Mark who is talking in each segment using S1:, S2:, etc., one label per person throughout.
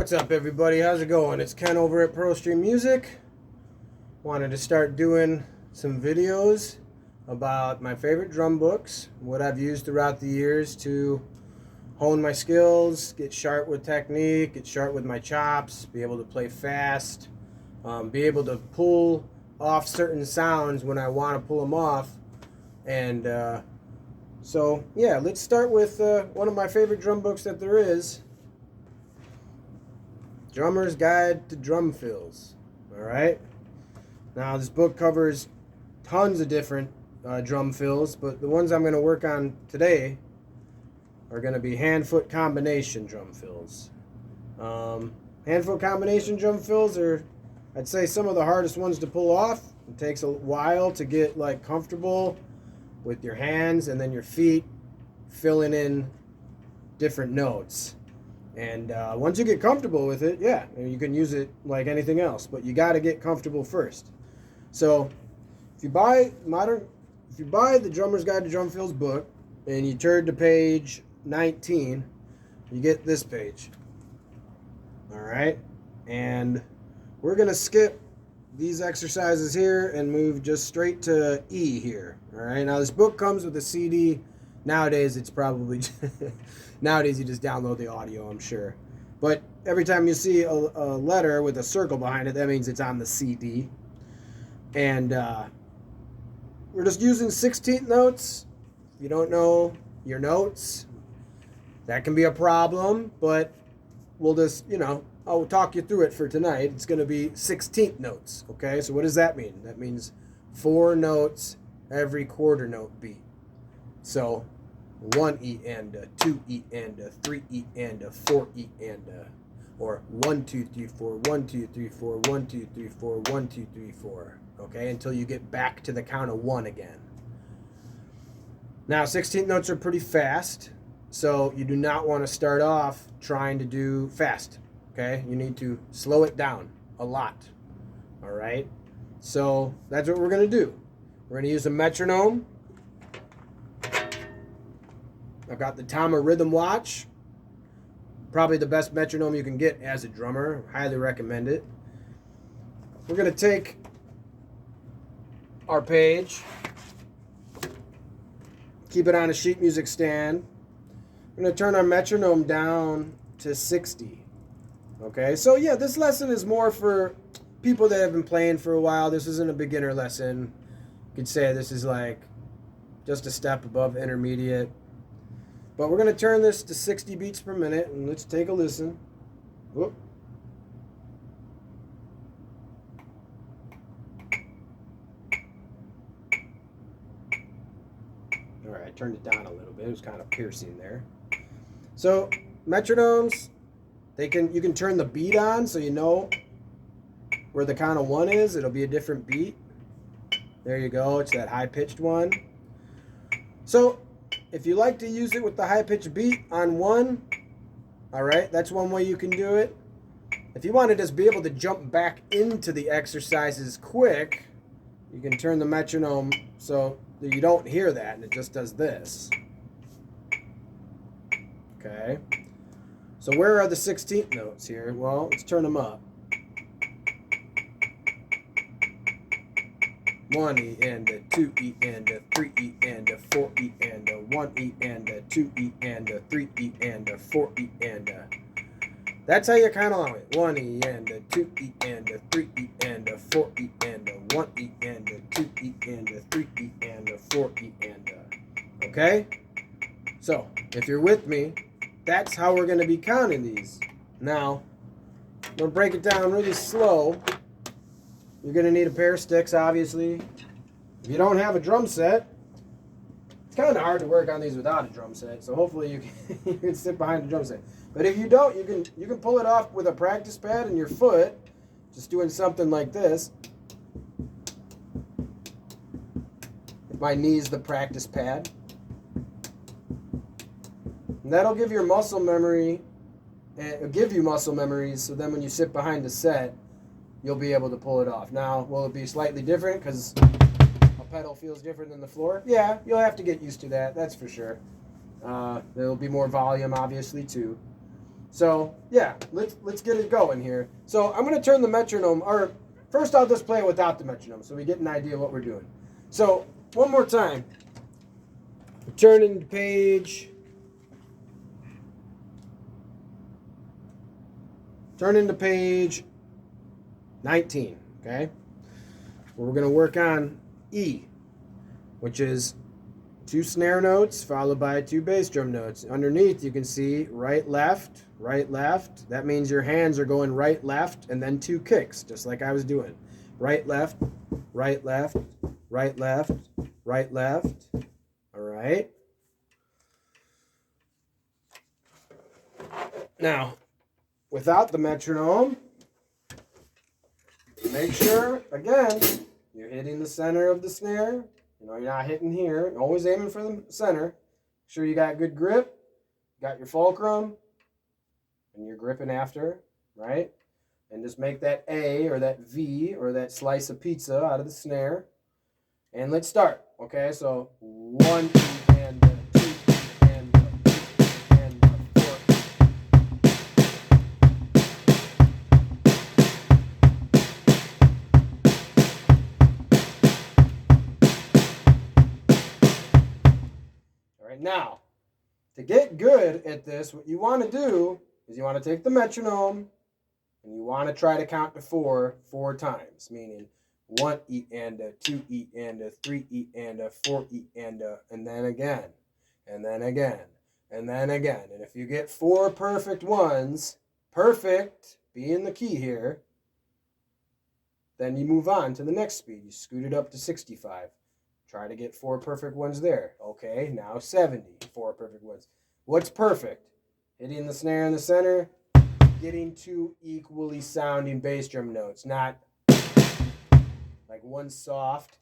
S1: What's up, everybody? How's it going? It's Ken over at ProStream Music. Wanted to start doing some videos about my favorite drum books, what I've used throughout the years to hone my skills, get sharp with technique, get sharp with my chops, be able to play fast, be able to pull off certain sounds when I want to pull them off. And so, yeah, let's start with one of my favorite drum books that there is. Drummer's Guide to Drum Fills. Alright? Now, this book covers tons of different drum fills, but the ones I'm going to work on today are going to be hand-foot combination drum fills. Hand-foot combination drum fills are, I'd say, some of the hardest ones to pull off. It takes a while to get comfortable with your hands and then your feet filling in different notes. And once you get comfortable with it, yeah, you can use it like anything else, but you got to get comfortable first. So if you buy the Drummer's Guide to Drum Fills book and you turn to page 19, you get this page. All right, and we're gonna skip these exercises here and move just straight to E here. All right, now this book comes with a CD. Nowadays, it's probably nowadays you just download the audio, I'm sure. But every time you see a letter with a circle behind it, that means it's on the CD. And we're just using 16th notes. If you don't know your notes, that can be a problem. But we'll just, I'll talk you through it for tonight. It's going to be 16th notes. Okay, so what does that mean? That means 4 notes every quarter note beat. So 1 E and a 2 E and a 3 E and a 4 E and a, or 1 2 3 4 1 2 3 4 1 2 3 4 1 2 3 4. Okay, until you get back to the count of 1 again. Now 16th notes are pretty fast, so you do not want to start off trying to do fast. Okay, you need to slow it down a lot. All right, so that's what we're gonna do. We're gonna use a metronome. I've got the Tama Rhythm Watch, probably the best metronome you can get as a drummer. Highly recommend it. We're going to take our page, keep it on a sheet music stand. We're going to turn our metronome down to 60. Okay, so yeah, this lesson is more for people that have been playing for a while. This isn't a beginner lesson. You could say this is like just a step above intermediate. But we're going to turn this to 60 beats per minute, and let's take a listen. Whoop. All right, I turned it down a little bit. It was kind of piercing there. So metronomes, you can turn the beat on so you know where the count of 1 is. It'll be a different beat. There you go. It's that high-pitched one. So if you like to use it with the high-pitched beat on 1, all right, that's one way you can do it. If you want to just be able to jump back into the exercises quick, you can turn the metronome so that you don't hear that and it just does this. Okay. So where are the 16th notes here? Well, let's turn them up. 1 E and a 2 E and a 3 E and a 4 E and a 1 E and a 2 E and a 3 E and a 4 E and a. That's how you count along it. 1 E and a 2 E and a 3 E and a 4 E and a 1 E and a 2 E and a 3 E and a 4 E and a. Okay? So, if you're with me, that's how we're going to be counting these. Now, I'm going to break it down really slow. You're going to need a pair of sticks, obviously. If you don't have a drum set, it's kind of hard to work on these without a drum set, so hopefully you can sit behind the drum set. But if you don't, you can pull it off with a practice pad in your foot, just doing something like this. My knee's the practice pad. And that'll give your muscle memory, and it'll give you muscle memories, so then when you sit behind the set, you'll be able to pull it off. Now, will it be slightly different because a pedal feels different than the floor? Yeah, you'll have to get used to that, that's for sure. There'll be more volume, obviously, too. So yeah, let's get it going here. So I'm gonna turn the metronome, or first I'll just play it without the metronome so we get an idea of what we're doing. So one more time. Turning the page. Turning to page 19, okay? We're going to work on E, which is 2 snare notes followed by 2 bass drum notes. Underneath you can see right, left, right, left. That means your hands are going right, left, and then 2 kicks, just like I was doing. Right, left, right, left, right, left, right, left. All right? Now, without the metronome, make sure, again, you're hitting the center of the snare. You know, you're not hitting here. Always aiming for the center. Make sure you got good grip, got your fulcrum, and you're gripping after, right? And just make that A or that V or that slice of pizza out of the snare. And let's start, okay? So 1, 2, and 2, and 3, and 4. All right, now, to get good at this, what you want to do is you want to take the metronome and you want to try to count to 4 times, meaning 1 E and a, 2 E and a, 3 E and a, 4 E and a, and then again, and then again, and then again. And if you get 4 perfect ones, perfect being the key here, then you move on to the next speed. You scoot it up to 65. Try to get 4 perfect ones there. Okay, now 70, 4 perfect ones. What's perfect? Hitting the snare in the center, getting 2 equally sounding bass drum notes, not like one soft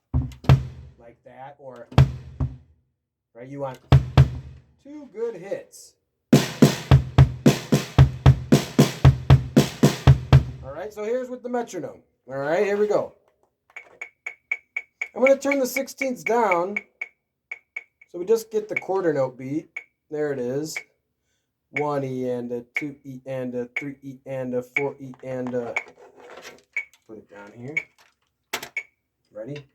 S1: like that, or right, you want 2 good hits. All right, so here's with the metronome. All right, here we go. I'm going to turn the 16ths down so we just get the quarter note beat. There it is. 1 E and a, 2 E and a, 3 E and a, 4 E and a. Put it down here. Ready?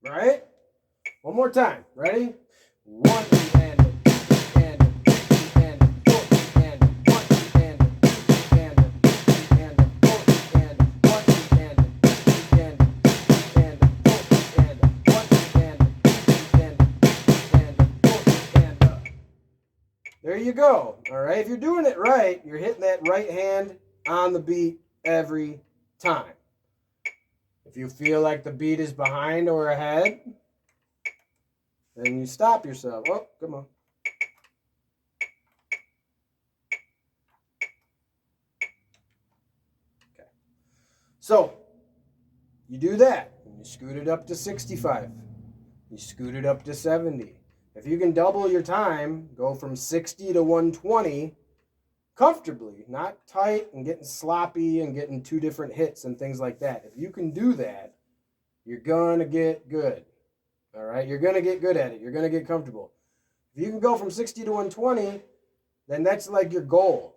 S1: Right? One more time. Ready? 1 E and a, 2 E and a, 3 E and a, 4 E and a, 1 E and a, 2 E and a, 3 E and a, 4 E and a, 1 E and a, 2 E and a, 3 E and a, 4 E and a, 1 E and a, 2 E and a, 3 E and a, 4 E and a. There you go. All right. If you're doing it right, you're hitting that right hand on the beat every time. If you feel like the beat is behind or ahead, then you stop yourself. Oh, come on. Okay. So, you do that. And you scoot it up to 65. You scoot it up to 70. If you can double your time, go from 60 to 120 comfortably, not tight and getting sloppy and getting 2 different hits and things like that. If you can do that, you're going to get good. All right? You're going to get good at it. You're going to get comfortable. If you can go from 60 to 120, then that's like your goal.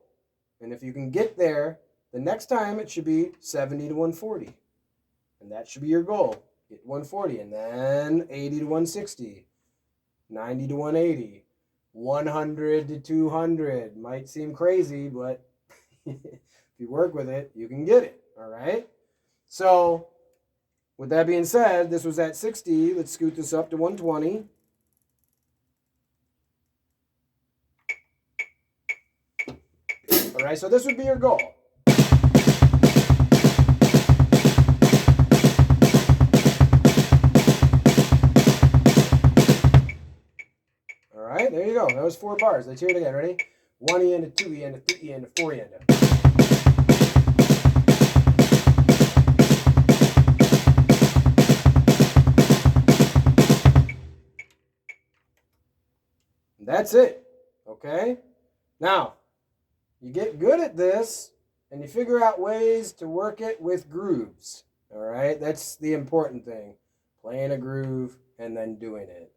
S1: And if you can get there, the next time it should be 70 to 140. And that should be your goal. Get 140 and then 80 to 160, 90 to 180. 100 to 200 might seem crazy, but if you work with it, you can get it. All right. So with that being said, this was at 60. Let's scoot this up to 120. All right. So this would be your goal. All right, there you go. That was 4 bars. Let's hear it again. Ready? 1 E and a, 2 E and a, 3 E and a, 4 E and a. That's it. Okay? Now, you get good at this and you figure out ways to work it with grooves. All right? That's the important thing. Playing a groove and then doing it.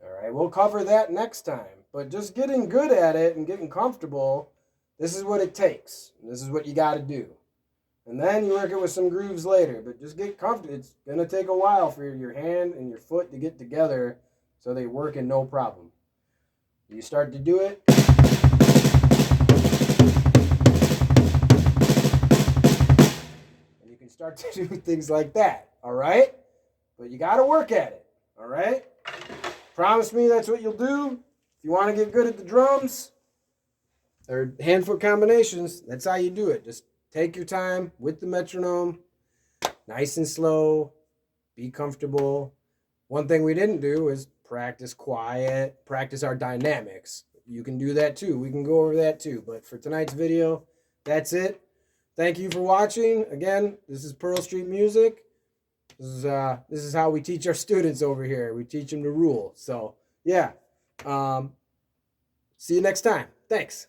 S1: All right? We'll cover that next time. But just getting good at it and getting comfortable, this is what it takes. This is what you got to do. And then you work it with some grooves later. But just get comfortable. It's going to take a while for your hand and your foot to get together so they work in no problem. You start to do it. And you can start to do things like that. All right? But you got to work at it. All right? Promise me that's what you'll do. If you want to get good at the drums or hand-foot combinations, that's how you do it. Just take your time with the metronome, nice and slow, be comfortable. One thing we didn't do is practice quiet, practice our dynamics. You can do that too. We can go over that too. But for tonight's video, that's it. Thank you for watching. Again, this is Pearl Street Music. This is how we teach our students over here. We teach them to rule. So, yeah. See you next time. Thanks.